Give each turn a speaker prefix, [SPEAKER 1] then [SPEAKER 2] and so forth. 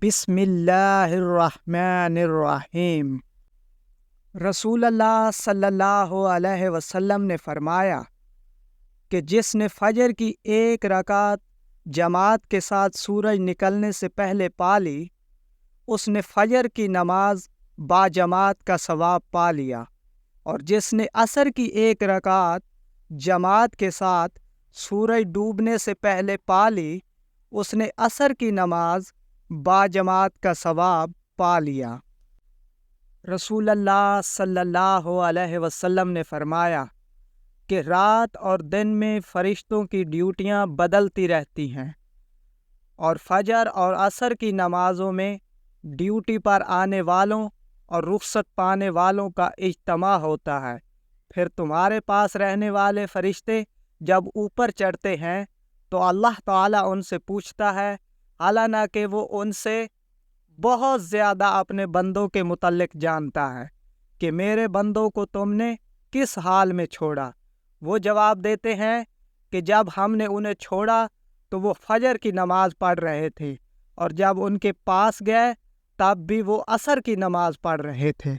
[SPEAKER 1] بسم اللہ الرحمن الرحیم۔ رسول اللہ صلی اللہ علیہ وسلم نے فرمایا کہ جس نے فجر کی ایک رکعت جماعت کے ساتھ سورج نکلنے سے پہلے پا لی، اس نے فجر کی نماز با جماعت کا ثواب پا لیا، اور جس نے عصر کی ایک رکعت جماعت کے ساتھ سورج ڈوبنے سے پہلے پا لی، اس نے عصر کی نماز با جماعت کا ثواب پا لیا۔ رسول اللہ صلی اللہ علیہ وسلم نے فرمایا کہ رات اور دن میں فرشتوں کی ڈیوٹیاں بدلتی رہتی ہیں، اور فجر اور عصر کی نمازوں میں ڈیوٹی پر آنے والوں اور رخصت پانے والوں کا اجتماع ہوتا ہے۔ پھر تمہارے پاس رہنے والے فرشتے جب اوپر چڑھتے ہیں تو اللہ تعالیٰ ان سے پوچھتا ہے، حالانہ کہ وہ ان سے بہت زیادہ اپنے بندوں کے متعلق جانتا ہے، کہ میرے بندوں کو تم نے کس حال میں چھوڑا؟ وہ جواب دیتے ہیں کہ جب ہم نے انہیں چھوڑا تو وہ فجر کی نماز پڑھ رہے تھے، اور جب ان کے پاس گئے تب بھی وہ عصر کی نماز پڑھ رہے تھے۔